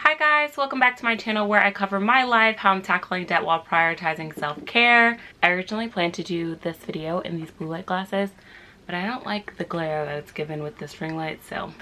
Hi guys, welcome back to my channel where I cover my life, how I'm tackling debt while prioritizing self-care. I originally planned to do this video in these blue light glasses, but I don't like the glare that it's given with this ring light, so.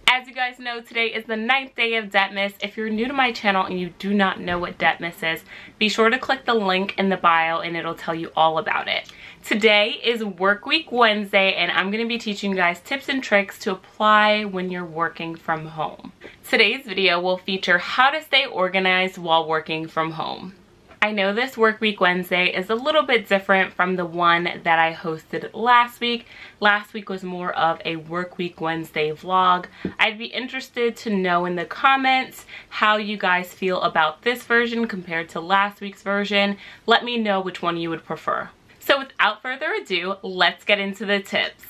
As you guys know, today is the 9th day of DEBTMAS. If you're new to my channel and you do not know what DEBTMAS is, be sure to click the link in the bio and it'll tell you all about it. Today is Work Week Wednesday and I'm going to be teaching you guys tips and tricks to apply when you're working from home. Today's video will feature how to stay organized while working from home. I know this Work Week Wednesday is a little bit different from the one that I hosted last week. Last week was more of a Work Week Wednesday vlog. I'd be interested to know in the comments how you guys feel about this version compared to last week's version. Let me know which one you would prefer. So without further ado, let's get into the tips.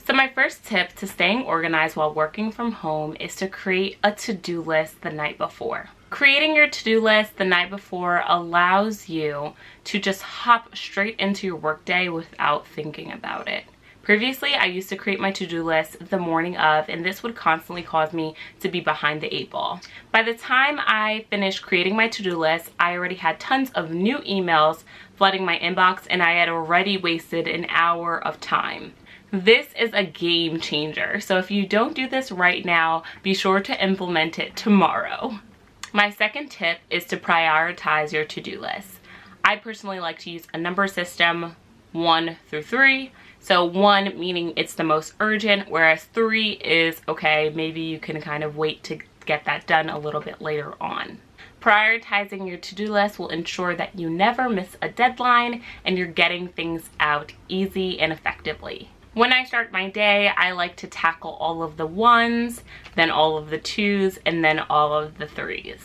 So my first tip to staying organized while working from home is to create a to-do list the night before. Creating your to-do list the night before allows you to just hop straight into your workday without thinking about it. Previously, I used to create my to-do list the morning of, and this would constantly cause me to be behind the 8 ball. By the time I finished creating my to-do list, I already had tons of new emails flooding my inbox, and I had already wasted an hour of time. This is a game changer, so if you don't do this right now, be sure to implement it tomorrow. My second tip is to prioritize your to-do list. I personally like to use a number system 1 through 3. So 1 meaning it's the most urgent, whereas 3 is okay, maybe you can kind of wait to get that done a little bit later on. Prioritizing your to-do list will ensure that you never miss a deadline and you're getting things out easy and effectively. When I start my day, I like to tackle all of the 1s, then all of the 2s, and then all of the 3s.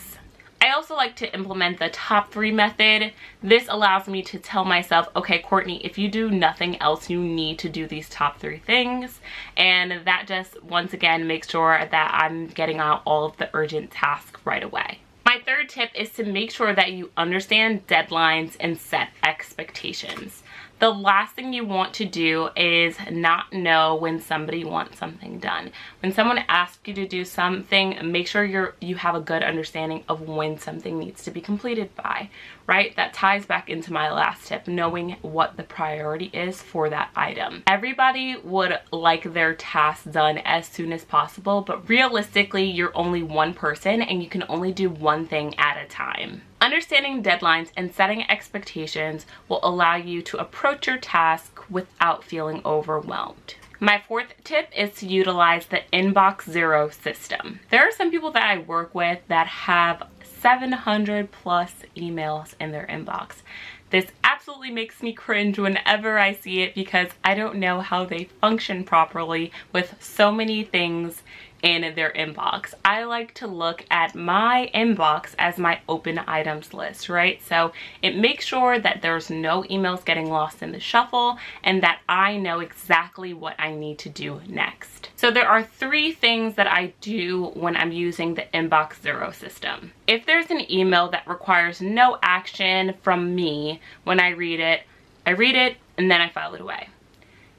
I also like to implement the top 3 method. This allows me to tell myself, okay, Courtney, if you do nothing else, you need to do these top 3 things. And that just, once again, makes sure that I'm getting out all of the urgent tasks right away. My third tip is to make sure that you understand deadlines and set expectations. The last thing you want to do is not know when somebody wants something done. When someone asks you to do something, make sure you have a good understanding of when something needs to be completed by, right? That ties back into my last tip, knowing what the priority is for that item. Everybody would like their tasks done as soon as possible, but realistically, you're only one person and you can only do one thing at a time. Understanding deadlines and setting expectations will allow you to approach your task without feeling overwhelmed. My fourth tip is to utilize the inbox zero system. There are some people that I work with that have 700 plus emails in their inbox. This absolutely makes me cringe whenever I see it because I don't know how they function properly with so many things in their inbox. I like to look at my inbox as my open items list, right? So it makes sure that there's no emails getting lost in the shuffle and that I know exactly what I need to do next. So there are 3 things that I do when I'm using the inbox zero system. If there's an email that requires no action from me when I read it and then I file it away.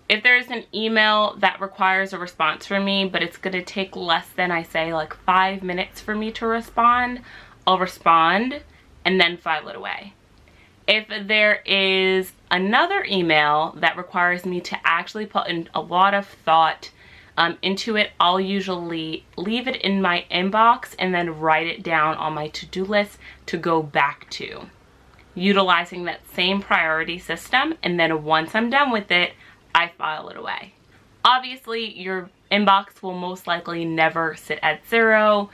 If there's an email that requires a response from me, but it's going to take less than, I say, like 5 minutes for me to respond, I'll respond and then file it away. If there is another email that requires me to actually put in a lot of thought into it, I'll usually leave it in my inbox and then write it down on my to-do list to go back to. Utilizing that same priority system, and then once I'm done with it, I file it away. Obviously, your inbox will most likely never sit at 0.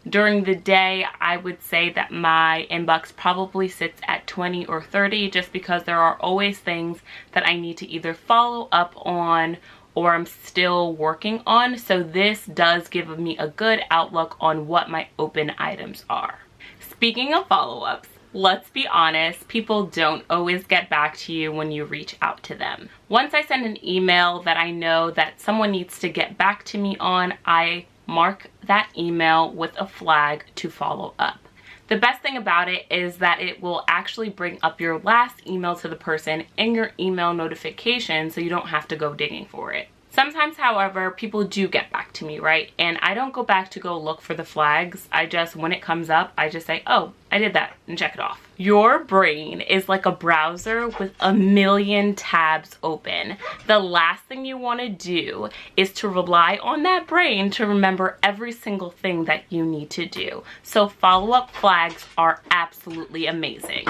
During the day, I would say that my inbox probably sits at 20 or 30 just because there are always things that I need to either follow up on or I'm still working on. So this does give me a good outlook on what my open items are. Speaking of follow-ups, let's be honest, people don't always get back to you when you reach out to them. Once I send an email that I know that someone needs to get back to me on, I mark that email with a flag to follow up. The best thing about it is that it will actually bring up your last email to the person in your email notification so you don't have to go digging for it. Sometimes, however, people do get back to me, right? And I don't go back to go look for the flags. I just, when it comes up, I just say, oh, I did that, and check it off. Your brain is like a browser with a million tabs open. The last thing you want to do is to rely on that brain to remember every single thing that you need to do. So follow-up flags are absolutely amazing.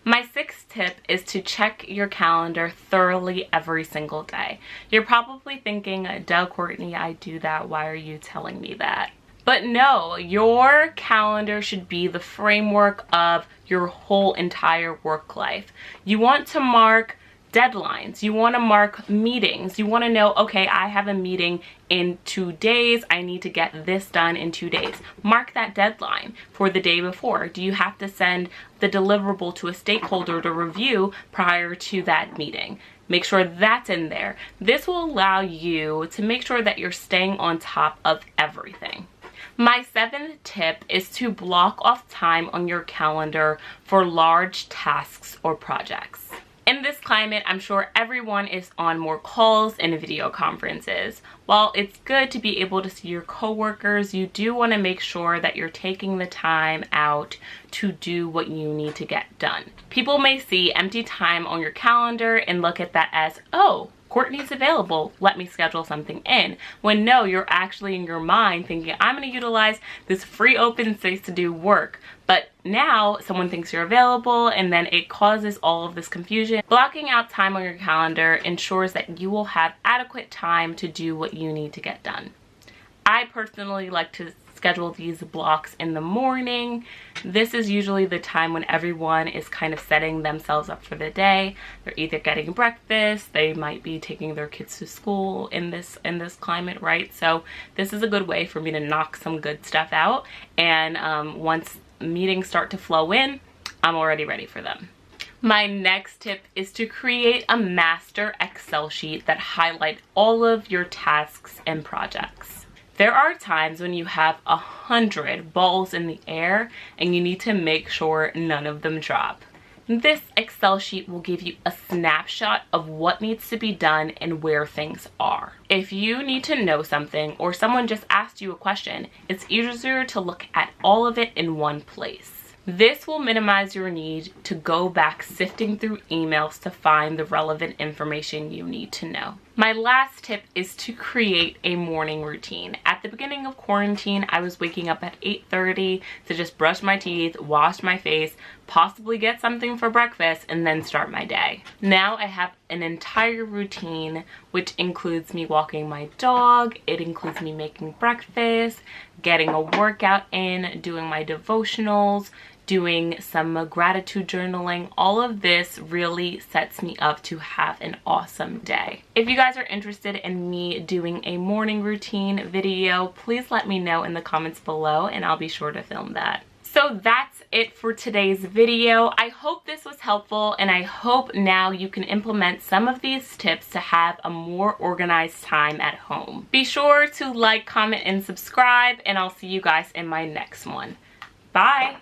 My sixth tip is to check your calendar thoroughly every single day. You're probably thinking, duh, Courtney, I do that. Why are you telling me that? But no, your calendar should be the framework of your whole entire work life. You want to mark deadlines. You want to mark meetings. You want to know, okay, I have a meeting in 2 days. I need to get this done in 2 days. Mark that deadline for the day before. Do you have to send the deliverable to a stakeholder to review prior to that meeting? Make sure that's in there. This will allow you to make sure that you're staying on top of everything. My seventh tip is to block off time on your calendar for large tasks or projects. In this climate, I'm sure everyone is on more calls and video conferences. While it's good to be able to see your coworkers, you do want to make sure that you're taking the time out to do what you need to get done. People may see empty time on your calendar and look at that as, oh, Courtney's available, let me schedule something in. When no, you're actually in your mind thinking, I'm going to utilize this free open space to do work. But now someone thinks you're available and then it causes all of this confusion. Blocking out time on your calendar ensures that you will have adequate time to do what you need to get done. I personally like to schedule these blocks in the morning. This is usually the time when everyone is kind of setting themselves up for the day. They're either getting breakfast, they might be taking their kids to school in this climate, right? So this is a good way for me to knock some good stuff out, and once meetings start to flow in, I'm already ready for them. My next tip is to create a master Excel sheet that highlights all of your tasks and projects. There are times when you have 100 balls in the air and you need to make sure none of them drop. This Excel sheet will give you a snapshot of what needs to be done and where things are. If you need to know something or someone just asked you a question, it's easier to look at all of it in one place. This will minimize your need to go back sifting through emails to find the relevant information you need to know. My last tip is to create a morning routine. At the beginning of quarantine, I was waking up at 8:30 to just brush my teeth, wash my face, possibly get something for breakfast, and then start my day. Now I have an entire routine, which includes me walking my dog, it includes me making breakfast, getting a workout in, doing my devotionals, doing some gratitude journaling. All of this really sets me up to have an awesome day. If you guys are interested in me doing a morning routine video, please let me know in the comments below and I'll be sure to film that. So that's it for today's video. I hope this was helpful and I hope now you can implement some of these tips to have a more organized time at home. Be sure to like, comment, and subscribe, and I'll see you guys in my next one. Bye!